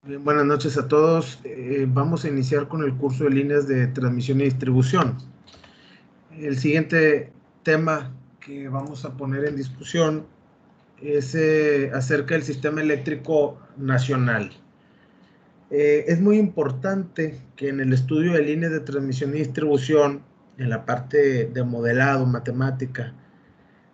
Bien, buenas noches a todos. Vamos a iniciar con el curso de líneas de transmisión y distribución. El siguiente tema que vamos a poner en discusión es acerca del sistema eléctrico nacional. Es muy importante que en el estudio de líneas de transmisión y distribución, en la parte de modelado, matemática,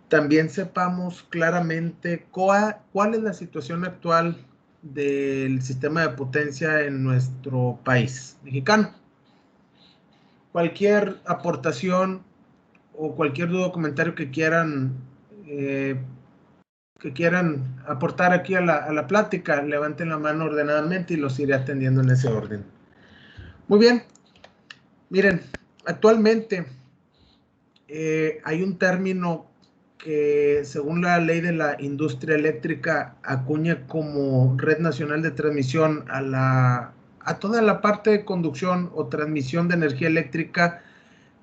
también sepamos claramente cuál es la situación actual del sistema de potencia en nuestro país mexicano. Cualquier aportación o cualquier duda o comentario eh, que quieran aportar aquí a la plática, levanten la mano ordenadamente y los iré atendiendo en ese orden. Muy bien, miren, actualmente hay un término que según la ley de la industria eléctrica acuña como red nacional de transmisión a toda la parte de conducción o transmisión de energía eléctrica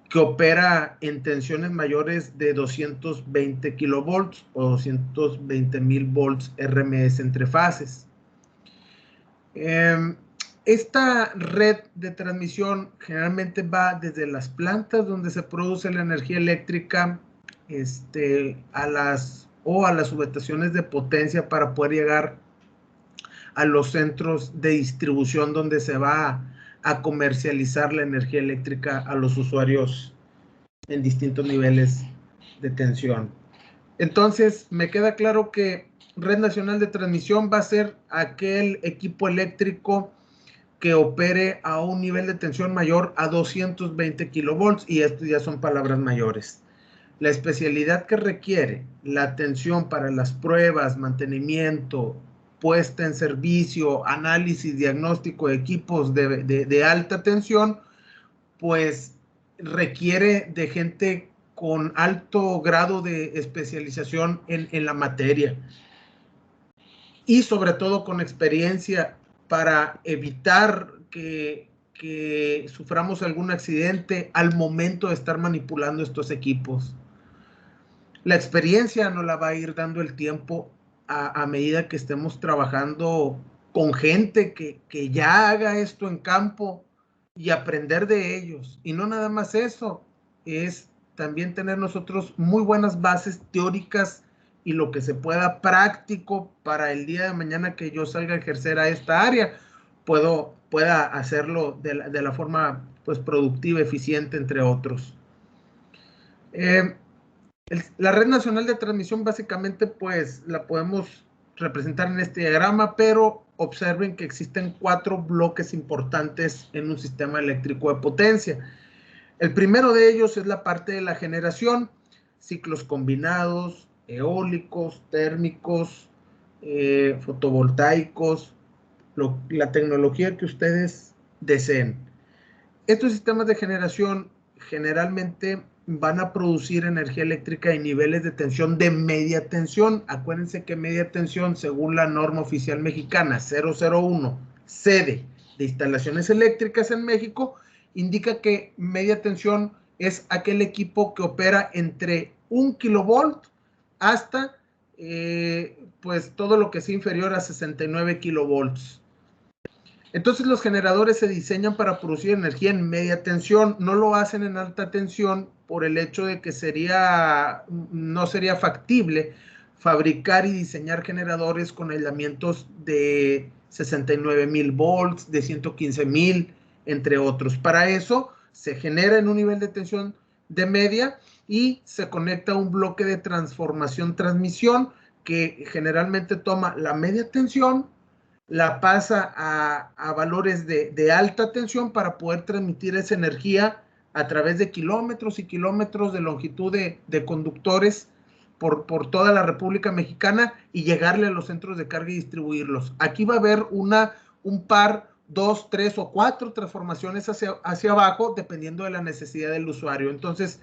que opera en tensiones mayores de 220 kilovolts o 220,000 volts RMS entre fases. Esta red de transmisión generalmente va desde las plantas donde se produce la energía eléctrica a las subestaciones de potencia para poder llegar a los centros de distribución donde se va a comercializar la energía eléctrica a los usuarios en distintos niveles de tensión. Entonces, me queda claro que Red Nacional de Transmisión va a ser aquel equipo eléctrico que opere a un nivel de tensión mayor a 220 kilovolts, y esto ya son palabras mayores. La especialidad que requiere la tensión para las pruebas, mantenimiento, puesta en servicio, análisis, diagnóstico de equipos de alta tensión, pues requiere de gente con alto grado de especialización en la materia y sobre todo con experiencia para evitar que suframos algún accidente al momento de estar manipulando estos equipos. La experiencia nos la va a ir dando el tiempo a medida que estemos trabajando con gente que ya haga esto en campo y aprender de ellos. Y no nada más eso, es también tener nosotros muy buenas bases teóricas y lo que se pueda práctico para el día de mañana que yo salga a ejercer a esta área, pueda hacerlo de la forma pues productiva, eficiente, entre otros. La red nacional de transmisión básicamente pues la podemos representar en este diagrama, pero observen que existen 4 bloques importantes en un sistema eléctrico de potencia. El primero de ellos es la parte de la generación, ciclos combinados, eólicos, térmicos, fotovoltaicos, la tecnología que ustedes deseen. Estos sistemas de generación generalmente van a producir energía eléctrica en niveles de tensión de media tensión. Acuérdense que media tensión, según la norma oficial mexicana 001, sede de instalaciones eléctricas en México, indica que media tensión es aquel equipo que opera entre 1 kilovolt hasta pues todo lo que sea inferior a 69 kilovolts. Entonces los generadores se diseñan para producir energía en media tensión, no lo hacen en alta tensión por el hecho de que no sería factible fabricar y diseñar generadores con aislamientos de 69,000 volts, de 115,000, entre otros. Para eso se genera en un nivel de tensión de media y se conecta a un bloque de transformación-transmisión que generalmente toma la media tensión, la pasa a valores de alta tensión para poder transmitir esa energía a través de kilómetros y kilómetros de longitud de conductores por toda la República Mexicana y llegarle a los centros de carga y distribuirlos. Aquí va a haber un par, 2, 3 o 4 transformaciones hacia abajo, dependiendo de la necesidad del usuario. Entonces,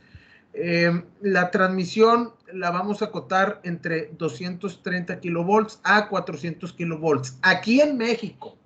la transmisión la vamos a acotar entre 230 kilovolts a 400 kilovolts. Aquí en México.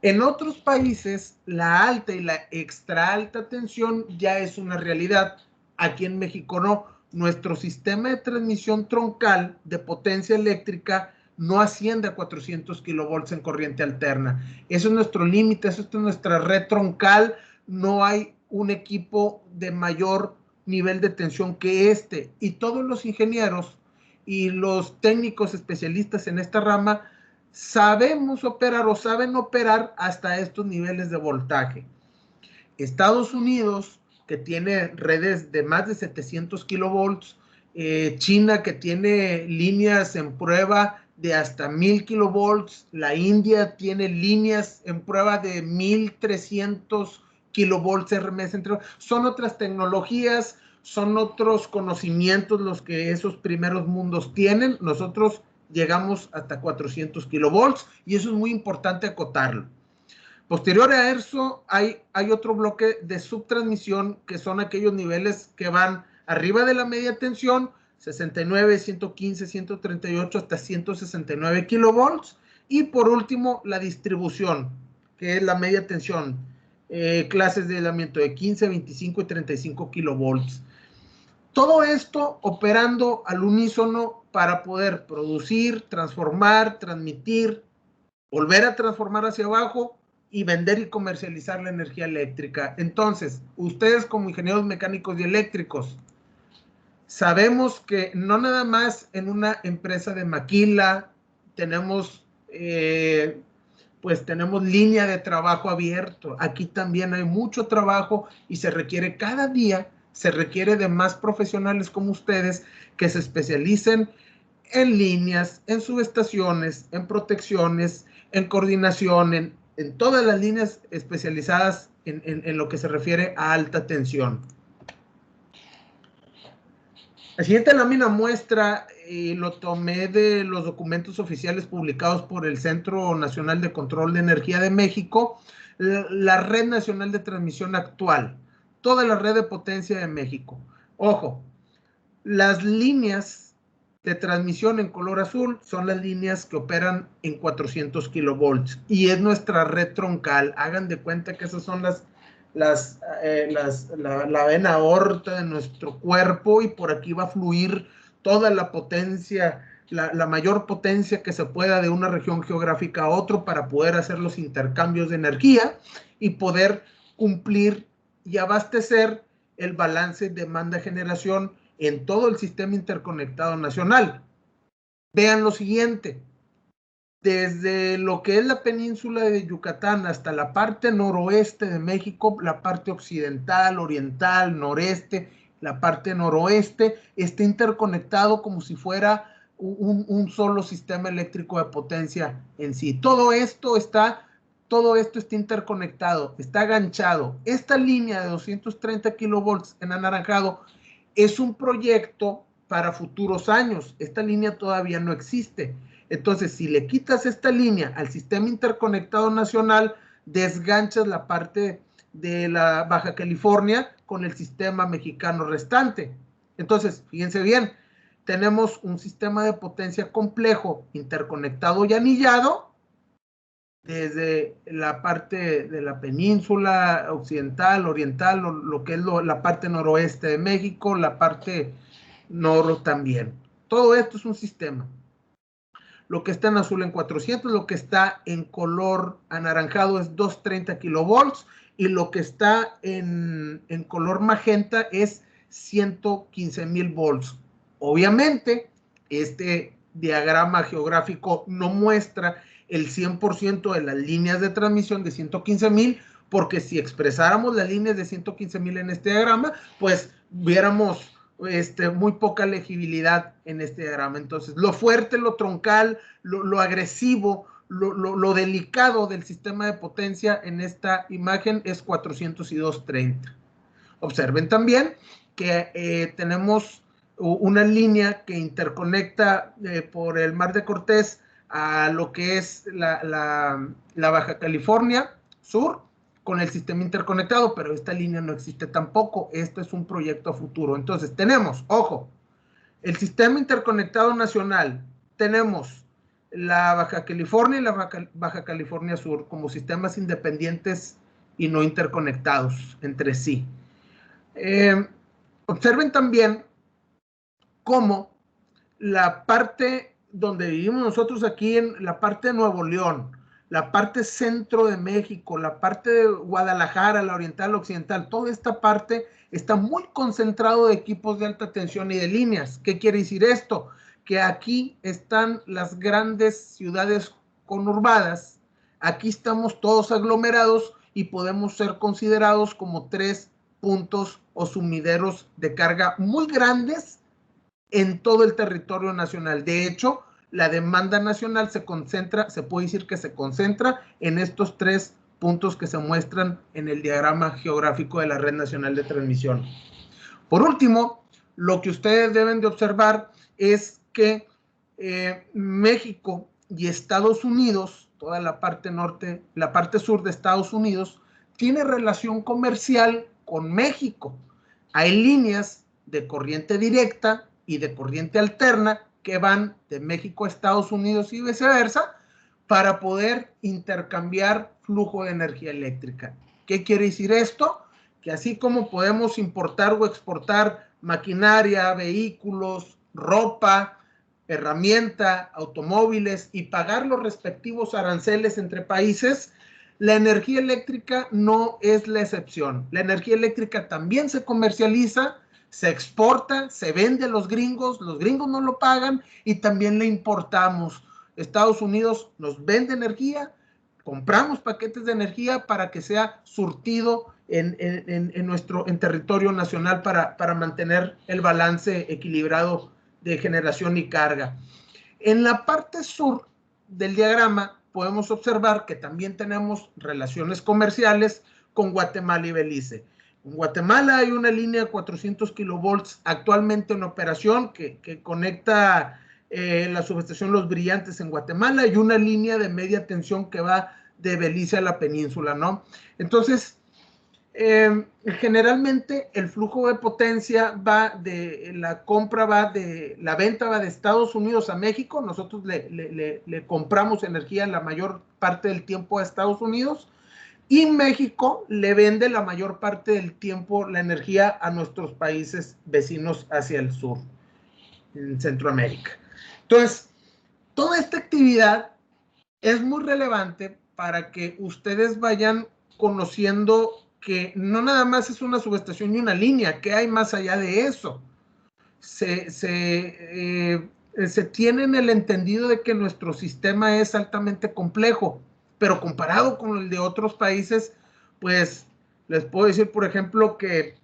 En otros países, la alta y la extra alta tensión ya es una realidad. Aquí en México no. Nuestro sistema de transmisión troncal de potencia eléctrica no asciende a 400 kilovolts en corriente alterna. Eso es nuestro límite, eso es nuestra red troncal. No hay un equipo de mayor nivel de tensión que este. Y todos los ingenieros y los técnicos especialistas en esta rama sabemos operar o saben operar hasta estos niveles de voltaje. Estados Unidos, que tiene redes de más de 700 kilovolts, China, que tiene líneas en prueba de hasta 1000 kilovolts, la India tiene líneas en prueba de 1300 kilovolts RMS, son otras tecnologías, son otros conocimientos los que esos primeros mundos tienen. Nosotros llegamos hasta 400 kilovolts y eso es muy importante acotarlo. Posterior a eso, hay otro bloque de subtransmisión, que son aquellos niveles que van arriba de la media tensión, 69, 115, 138 hasta 169 kilovolts. Y por último, la distribución, que es la media tensión, clases de aislamiento de 15, 25 y 35 kilovolts. Todo esto operando al unísono para poder producir, transformar, transmitir, volver a transformar hacia abajo y vender y comercializar la energía eléctrica. Entonces, ustedes como ingenieros mecánicos y eléctricos, sabemos que no nada más en una empresa de maquila tenemos, pues tenemos línea de trabajo abierto. Aquí también hay mucho trabajo y se requiere cada día, se requiere de más profesionales como ustedes que se especialicen en líneas, en subestaciones, en protecciones, en coordinación, en todas las líneas especializadas en lo que se refiere a alta tensión. La siguiente lámina muestra, lo tomé de los documentos oficiales publicados por el Centro Nacional de Control de Energía de México, la red nacional de transmisión actual, toda la red de potencia de México. Ojo, las líneas de transmisión en color azul son las líneas que operan en 400 kilovolts y es nuestra red troncal. Hagan de cuenta que esas son la vena aorta de nuestro cuerpo y por aquí va a fluir toda la potencia, la mayor potencia que se pueda de una región geográfica a otra para poder hacer los intercambios de energía y poder cumplir y abastecer el balance demanda-generación en todo el sistema interconectado nacional. Vean lo siguiente, desde lo que es la península de Yucatán hasta la parte noroeste de México, la parte occidental, oriental, noreste, la parte noroeste, está interconectado como si fuera un solo sistema eléctrico de potencia en sí. Todo esto está interconectado, está aganchado. Esta línea de 230 kilovolts en anaranjado es un proyecto para futuros años. Esta línea todavía no existe. Entonces, si le quitas esta línea al sistema interconectado nacional, desganchas la parte de la Baja California con el sistema mexicano restante. Entonces, fíjense bien, tenemos un sistema de potencia complejo, interconectado y anillado, desde la parte de la península occidental, oriental, lo que es la parte noroeste de México, la parte noro también. Todo esto es un sistema. Lo que está en azul en 400, lo que está en color anaranjado es 230 kilovolts y lo que está en color magenta es 115,000 volts. Obviamente, este diagrama geográfico no muestra el 100% de las líneas de transmisión de 115,000, porque si expresáramos las líneas de 115,000 en este diagrama, pues viéramos muy poca legibilidad en este diagrama. Entonces, lo fuerte, lo troncal, lo agresivo, lo delicado del sistema de potencia en esta imagen es 400 y 230. Observen también que tenemos una línea que interconecta por el Mar de Cortés a lo que es la Baja California Sur con el sistema interconectado, pero esta línea no existe tampoco. Este es un proyecto a futuro. Entonces tenemos, ojo, el sistema interconectado nacional, tenemos la Baja California y la Baja California Sur como sistemas independientes y no interconectados entre sí. Observen también cómo la parte donde vivimos nosotros aquí en la parte de Nuevo León, la parte centro de México, la parte de Guadalajara, la oriental, occidental, toda esta parte está muy concentrado de equipos de alta tensión y de líneas. ¿Qué quiere decir esto? Que aquí están las grandes ciudades conurbadas, aquí estamos todos aglomerados y podemos ser considerados como 3 puntos o sumideros de carga muy grandes en todo el territorio nacional. De hecho, la demanda nacional se concentra, se puede decir que se concentra en estos 3 puntos que se muestran en el diagrama geográfico de la Red Nacional de Transmisión. Por último, lo que ustedes deben de observar es que México y Estados Unidos, toda la parte norte, la parte sur de Estados Unidos, tiene relación comercial con México. Hay líneas de corriente directa y de corriente alterna que van de México a Estados Unidos y viceversa para poder intercambiar flujo de energía eléctrica. ¿Qué quiere decir esto? Que así como podemos importar o exportar maquinaria, vehículos, ropa, herramienta, automóviles y pagar los respectivos aranceles entre países, la energía eléctrica no es la excepción. La energía eléctrica también se comercializa, se exporta, se vende a los gringos no lo pagan y también le importamos. Estados Unidos nos vende energía, compramos paquetes de energía para que sea surtido en territorio nacional para mantener el balance equilibrado de generación y carga. En la parte sur del diagrama podemos observar que también tenemos relaciones comerciales con Guatemala y Belice. En Guatemala hay una línea de 400 kilovolts actualmente en operación que conecta la subestación Los Brillantes en Guatemala y una línea de media tensión que va de Belice a la península, ¿no? Entonces, generalmente el flujo de potencia va de la compra, la venta va de Estados Unidos a México. Nosotros le compramos energía la mayor parte del tiempo a Estados Unidos y México le vende la mayor parte del tiempo la energía a nuestros países vecinos hacia el sur, en Centroamérica. Entonces, toda esta actividad es muy relevante para que ustedes vayan conociendo que no nada más es una subestación y una línea, que hay más allá de eso. Se tienen el entendido de que nuestro sistema es altamente complejo, pero comparado con el de otros países, pues les puedo decir, por ejemplo, que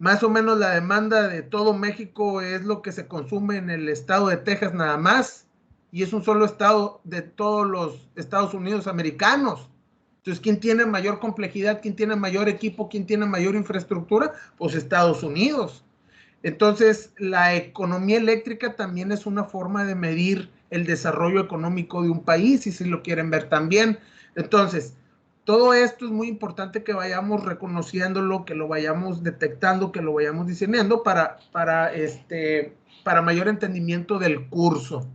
más o menos la demanda de todo México es lo que se consume en el estado de Texas nada más, y es un solo estado de todos los Estados Unidos americanos. Entonces, ¿quién tiene mayor complejidad? ¿Quién tiene mayor equipo? ¿Quién tiene mayor infraestructura? Pues Estados Unidos. Entonces, la economía eléctrica también es una forma de medir el desarrollo económico de un país, y si lo quieren ver también. Entonces, todo esto es muy importante que vayamos reconociéndolo, que lo vayamos detectando, que lo vayamos diseñando para mayor entendimiento del curso.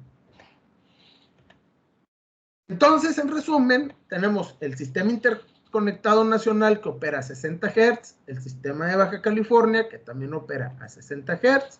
Entonces, en resumen, tenemos el sistema interconectado nacional que opera a 60 Hz, el sistema de Baja California que también opera a 60 Hz,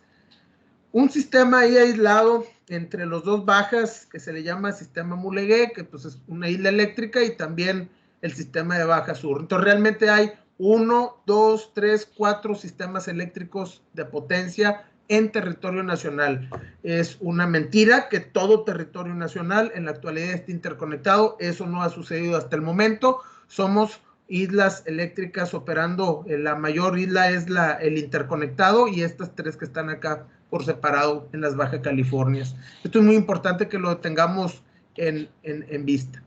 un sistema ahí aislado entre los dos bajas que se le llama sistema Mulegé, que pues es una isla eléctrica, y también el sistema de Baja Sur. Entonces realmente hay 1, 2, 3, 4 sistemas eléctricos de potencia en territorio nacional. Es una mentira que todo territorio nacional en la actualidad esté interconectado. Eso no ha sucedido hasta el momento. Somos islas eléctricas operando. La mayor isla es el interconectado, y estas 3 que están acá por separado en las Baja Californias. Esto es muy importante que lo tengamos en vista.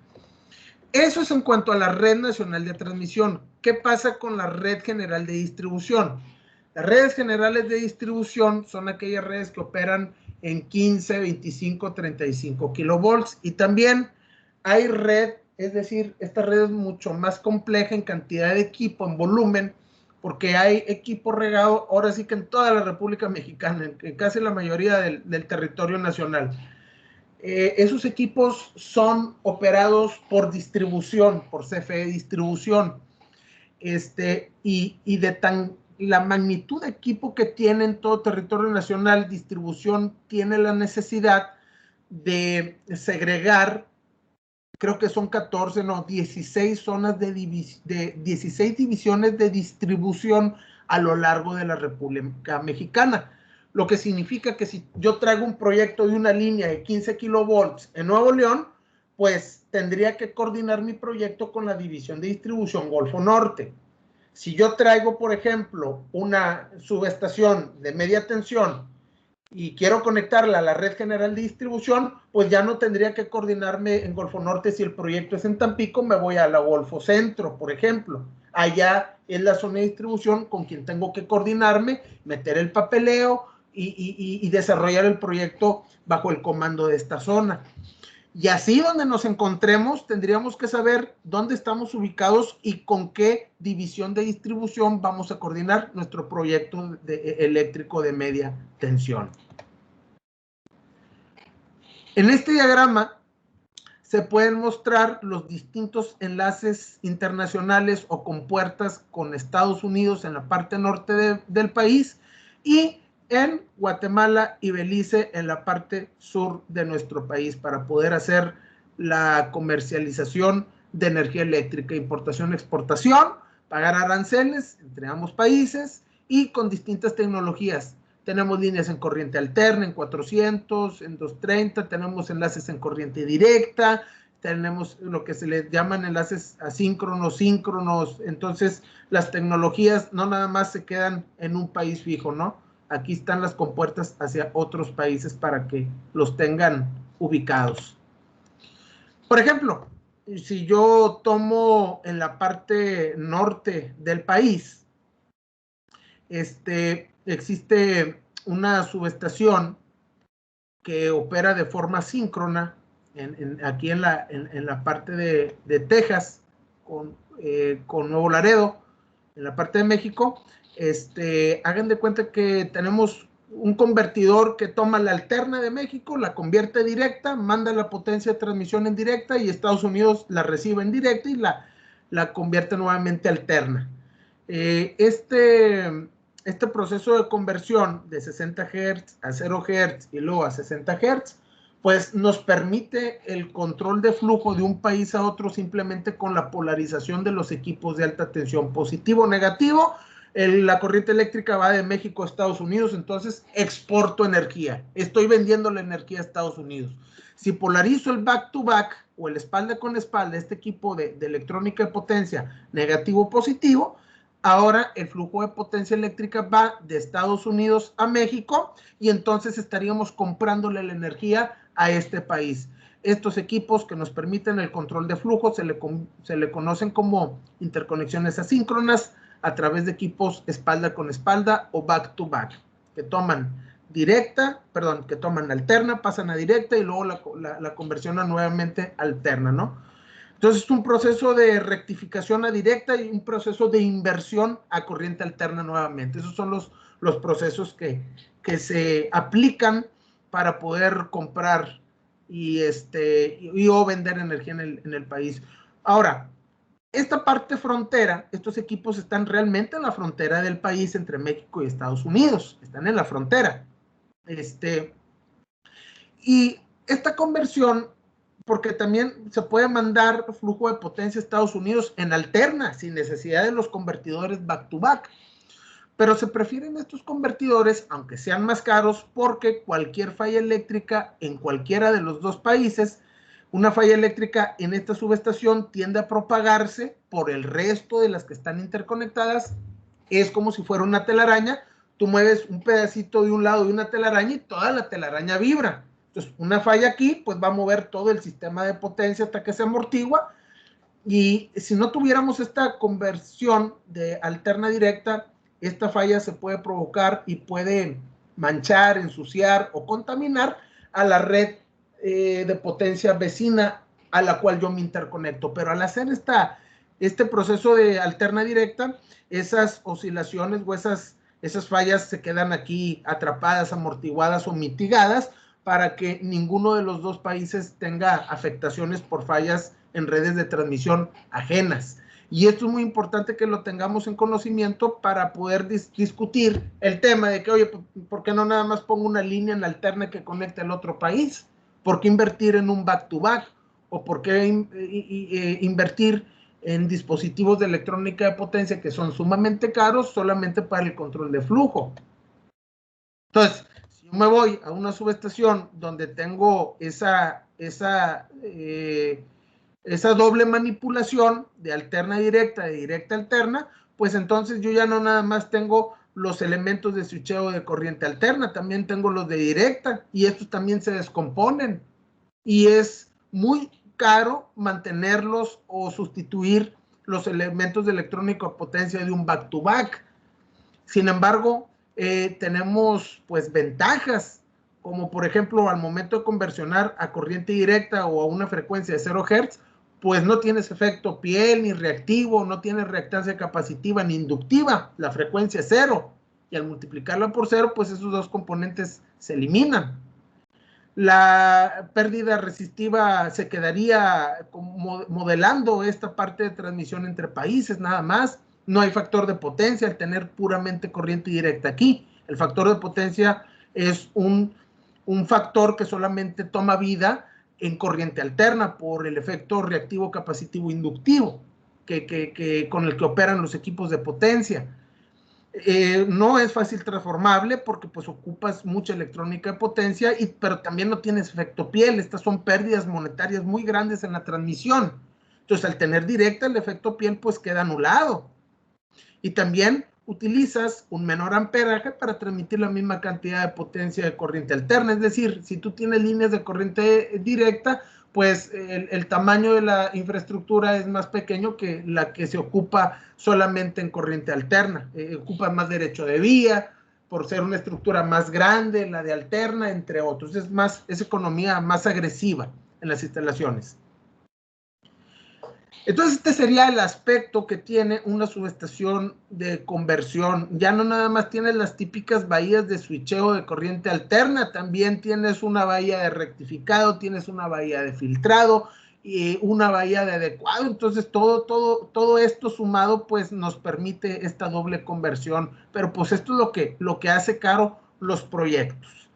Eso es en cuanto a la red nacional de transmisión. ¿Qué pasa con la red general de distribución? Las redes generales de distribución son aquellas redes que operan en 15, 25, 35 kilovolts, y también hay red, es decir, esta red es mucho más compleja en cantidad de equipo, en volumen, porque hay equipo regado ahora sí que en toda la República Mexicana, en casi la mayoría del territorio nacional. Esos equipos son operados por distribución, por CFE Distribución, y de la magnitud de equipo que tiene en todo territorio nacional, distribución tiene la necesidad de segregar, creo que son 14, no, 16 zonas de 16 divisiones de distribución a lo largo de la República Mexicana. Lo que significa que si yo traigo un proyecto de una línea de 15 kilovolts en Nuevo León, pues tendría que coordinar mi proyecto con la división de distribución Golfo Norte. Si yo traigo, por ejemplo, una subestación de media tensión y quiero conectarla a la red general de distribución, pues ya no tendría que coordinarme en Golfo Norte. Si el proyecto es en Tampico, me voy a la Golfo Centro, por ejemplo. Allá es la zona de distribución con quien tengo que coordinarme, meter el papeleo y desarrollar el proyecto bajo el comando de esta zona. Y así donde nos encontremos, tendríamos que saber dónde estamos ubicados y con qué división de distribución vamos a coordinar nuestro proyecto eléctrico de media tensión. En este diagrama se pueden mostrar los distintos enlaces internacionales o compuertas con Estados Unidos en la parte norte del país y en Guatemala y Belice en la parte sur de nuestro país para poder hacer la comercialización de energía eléctrica, importación, exportación, pagar aranceles entre ambos países y con distintas tecnologías. Tenemos líneas en corriente alterna, en 400, en 230, tenemos enlaces en corriente directa, tenemos lo que se les llaman enlaces asíncronos, síncronos. Entonces, las tecnologías no nada más se quedan en un país fijo, ¿no? Aquí están las compuertas hacia otros países para que los tengan ubicados. Por ejemplo, si yo tomo en la parte norte del país, existe una subestación que opera de forma síncrona aquí en la parte de Texas con Nuevo Laredo, en la parte de México. Hagan de cuenta que tenemos un convertidor que toma la alterna de México, la convierte directa, manda la potencia de transmisión en directa y Estados Unidos la recibe en directa y la convierte nuevamente alterna. Este proceso de conversión de 60 Hz a 0 Hz y luego a 60 Hz, pues nos permite el control de flujo de un país a otro simplemente con la polarización de los equipos de alta tensión, positivo o negativo. La corriente eléctrica va de México a Estados Unidos, entonces exporto energía. Estoy vendiendo la energía a Estados Unidos. Si polarizo el back-to-back o el espalda con espalda, este equipo de electrónica de potencia negativo o positivo, ahora el flujo de potencia eléctrica va de Estados Unidos a México y entonces estaríamos comprándole la energía a este país. Estos equipos que nos permiten el control de flujo se le conocen como interconexiones asíncronas a través de equipos espalda con espalda o back to back, que toman alterna, pasan a directa y luego la conversión a nuevamente alterna, ¿no? Entonces es un proceso de rectificación a directa y un proceso de inversión a corriente alterna nuevamente. Esos son los procesos que se aplican para poder comprar y o vender energía en el país. Ahora, esta parte frontera, estos equipos están realmente en la frontera del país entre México y Estados Unidos. Están en la frontera. Y esta conversión, porque también se puede mandar flujo de potencia a Estados Unidos en alterna, sin necesidad de los convertidores back-to-back. Pero se prefieren estos convertidores, aunque sean más caros, porque cualquier falla eléctrica en cualquiera de los dos países, una falla eléctrica en esta subestación tiende a propagarse por el resto de las que están interconectadas. Es como si fuera una telaraña. Tú mueves un pedacito de un lado de una telaraña y toda la telaraña vibra. Entonces, una falla aquí, pues va a mover todo el sistema de potencia hasta que se amortigua. Y si no tuviéramos esta conversión de alterna directa, esta falla se puede provocar y puede manchar, ensuciar o contaminar a la red de potencia vecina a la cual yo me interconecto. Pero al hacer este proceso de alterna directa, esas oscilaciones o esas fallas se quedan aquí atrapadas, amortiguadas o mitigadas para que ninguno de los dos países tenga afectaciones por fallas en redes de transmisión ajenas. Y esto es muy importante que lo tengamos en conocimiento para poder discutir el tema de que, oye, ¿por qué no nada más pongo una línea en alterna que conecte al otro país? ¿Por qué invertir en un back-to-back? ¿O por qué invertir en dispositivos de electrónica de potencia que son sumamente caros solamente para el control de flujo? Entonces, si yo me voy a una subestación donde tengo esa doble manipulación de alterna directa, de directa alterna, pues entonces yo ya no nada más tengo los elementos de switcheo de corriente alterna, también tengo los de directa, y estos también se descomponen, y es muy caro mantenerlos o sustituir los elementos de electrónica a potencia de un back-to-back. Sin embargo, tenemos pues ventajas, como por ejemplo al momento de conversionar a corriente directa o a una frecuencia de 0 Hz, pues no tienes efecto piel ni reactivo, no tienes reactancia capacitiva ni inductiva, la frecuencia es 0, y al multiplicarla por 0, pues esos dos componentes se eliminan. La pérdida resistiva se quedaría modelando esta parte de transmisión entre países nada más. No hay factor de potencia al tener puramente corriente directa aquí. El factor de potencia es un factor que solamente toma vida en corriente alterna por el efecto reactivo capacitivo inductivo con el que operan los equipos de potencia. No es fácil transformable porque pues ocupas mucha electrónica de potencia, pero también no tienes efecto piel. Estas son pérdidas monetarias muy grandes en la transmisión. Entonces, al tener directa, el efecto piel pues queda anulado. Y también utilizas un menor amperaje para transmitir la misma cantidad de potencia de corriente alterna. Es decir, si tú tienes líneas de corriente directa, pues el tamaño de la infraestructura es más pequeño que la que se ocupa solamente en corriente alterna. Ocupa más derecho de vía, por ser una estructura más grande, la de alterna, entre otros. Es economía más agresiva en las instalaciones. Entonces, este sería el aspecto que tiene una subestación de conversión. Ya no nada más tienes las típicas bahías de switcheo de corriente alterna, también tienes una bahía de rectificado, tienes una bahía de filtrado y una bahía de adecuado. Entonces, todo esto sumado, pues, nos permite esta doble conversión. Pero, pues, esto es lo que hace caro los proyectos.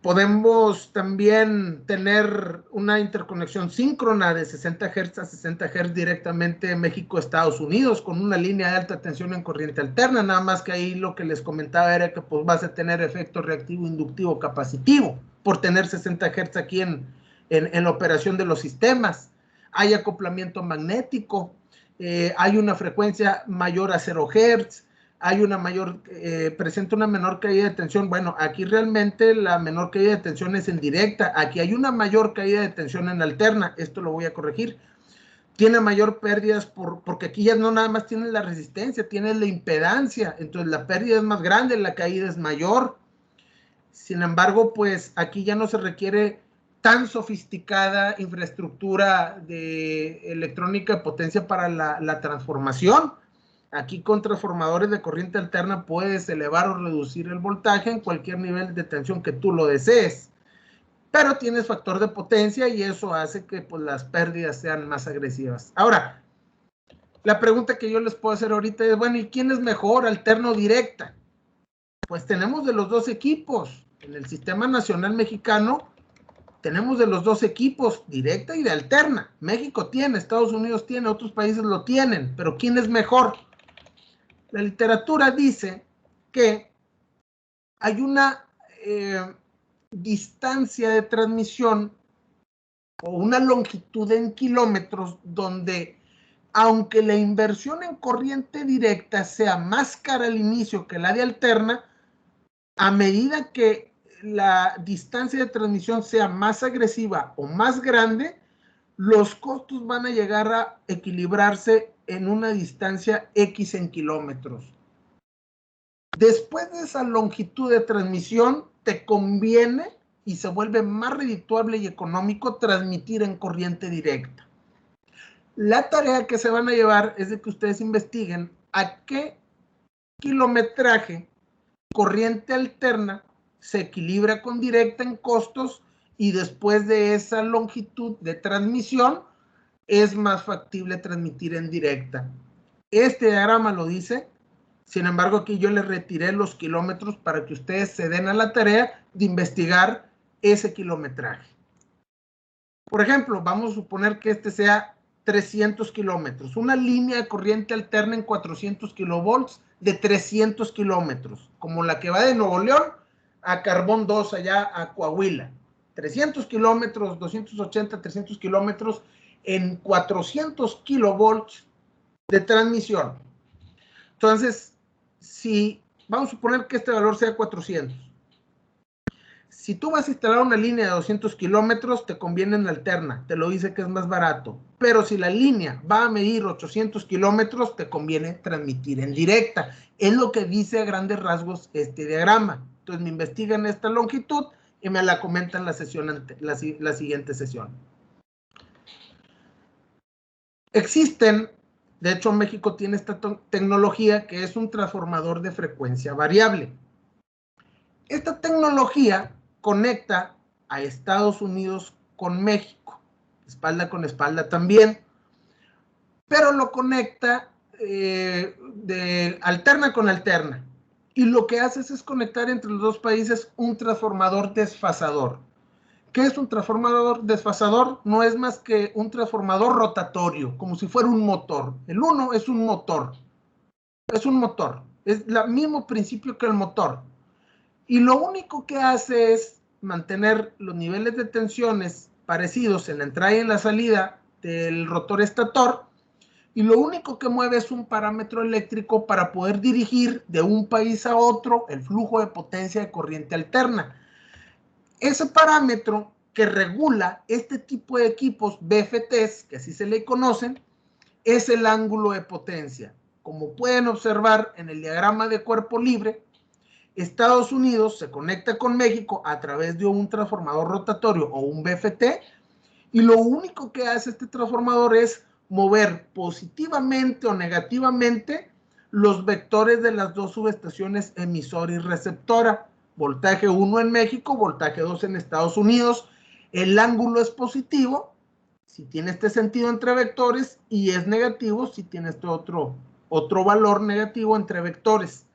Podemos también tener una interconexión síncrona de 60 Hz a 60 Hz directamente México-Estados Unidos con una línea de alta tensión en corriente alterna, nada más que ahí lo que les comentaba era que pues vas a tener efecto reactivo, inductivo, capacitivo por tener 60 Hz aquí en la operación de los sistemas. Hay acoplamiento magnético, hay una frecuencia mayor a 0 Hz, hay presenta una menor caída de tensión. Bueno, aquí realmente la menor caída de tensión es en directa. Aquí hay una mayor caída de tensión en alterna. Esto lo voy a corregir. Tiene mayor pérdidas porque aquí ya no nada más tienes la resistencia, tienes la impedancia. Entonces la pérdida es más grande, la caída es mayor. Sin embargo, pues aquí ya no se requiere tan sofisticada infraestructura de electrónica de potencia para la transformación. Aquí con transformadores de corriente alterna puedes elevar o reducir el voltaje en cualquier nivel de tensión que tú lo desees. Pero tienes factor de potencia y eso hace que pues, las pérdidas sean más agresivas. Ahora, la pregunta que yo les puedo hacer ahorita es, bueno, ¿y quién es mejor, alterno o directa? Pues tenemos de los dos equipos. En el Sistema Nacional Mexicano tenemos de los dos equipos, directa y de alterna. México tiene, Estados Unidos tiene, otros países lo tienen, pero ¿quién es mejor? La literatura dice que hay una distancia de transmisión o una longitud en kilómetros donde, aunque la inversión en corriente directa sea más cara al inicio que la de alterna, a medida que la distancia de transmisión sea más agresiva o más grande, los costos van a llegar a equilibrarse en una distancia X en kilómetros. Después de esa longitud de transmisión, te conviene y se vuelve más redituable y económico transmitir en corriente directa. La tarea que se van a llevar es de que ustedes investiguen a qué kilometraje corriente alterna se equilibra con directa en costos y después de esa longitud de transmisión es más factible transmitir en directa. Este diagrama lo dice. Sin embargo, aquí yo les retiré los kilómetros para que ustedes se den a la tarea de investigar ese kilometraje. Por ejemplo, vamos a suponer que este sea 300 kilómetros, una línea de corriente alterna en 400 kilovolts de 300 kilómetros, como la que va de Nuevo León a Carbón 2, allá a Coahuila. 300 kilómetros, 280, 300 kilómetros en 400 kilovolts de transmisión. Entonces, si vamos a suponer que este valor sea 400, si tú vas a instalar una línea de 200 kilómetros, te conviene en alterna, te lo dice que es más barato. Pero si la línea va a medir 800 kilómetros, te conviene transmitir en directa. Es lo que dice a grandes rasgos este diagrama. Entonces me investigan esta longitud y me la comentan la siguiente sesión. Existen, de hecho México tiene esta tecnología que es un transformador de frecuencia variable. Esta tecnología conecta a Estados Unidos con México, espalda con espalda también, pero lo conecta alterna con alterna. Y lo que hace es conectar entre los dos países un transformador desfasador. ¿Qué es un transformador desfasador? No es más que un transformador rotatorio, como si fuera un motor. El uno es un motor. Es un motor. Es el mismo principio que el motor. Y lo único que hace es mantener los niveles de tensiones parecidos en la entrada y en la salida del rotor estator, y lo único que mueve es un parámetro eléctrico para poder dirigir de un país a otro el flujo de potencia de corriente alterna. Ese parámetro que regula este tipo de equipos BFTs, que así se le conocen, es el ángulo de potencia. Como pueden observar en el diagrama de cuerpo libre, Estados Unidos se conecta con México a través de un transformador rotatorio o un BFT, y lo único que hace este transformador es mover positivamente o negativamente los vectores de las dos subestaciones emisora y receptora. Voltaje 1 en México, voltaje 2 en Estados Unidos. El ángulo es positivo si tiene este sentido entre vectores, y es negativo si tiene este otro valor negativo entre vectores.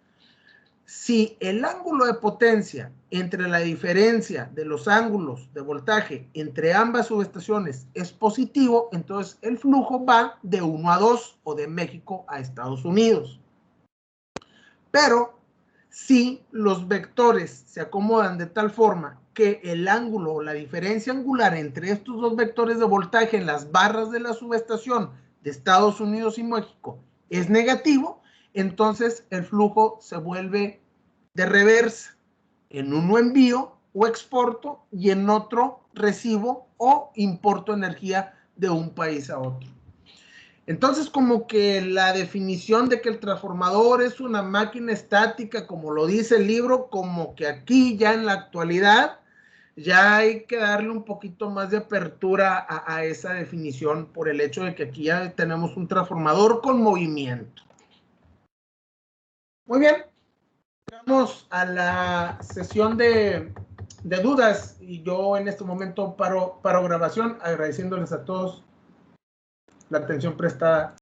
Si el ángulo de potencia entre la diferencia de los ángulos de voltaje entre ambas subestaciones es positivo, entonces el flujo va de 1 a 2 o de México a Estados Unidos. Pero si los vectores se acomodan de tal forma que el ángulo o la diferencia angular entre estos dos vectores de voltaje en las barras de la subestación de Estados Unidos y México es negativo, entonces el flujo se vuelve de reversa. En uno envío o exporto y en otro recibo o importo energía de un país a otro. Entonces, como que la definición de que el transformador es una máquina estática, como lo dice el libro, como que aquí ya en la actualidad ya hay que darle un poquito más de apertura a esa definición, por el hecho de que aquí ya tenemos un transformador con movimiento. Muy bien, vamos a la sesión de dudas, y yo en este momento paro grabación, agradeciéndoles a todos la atención prestada.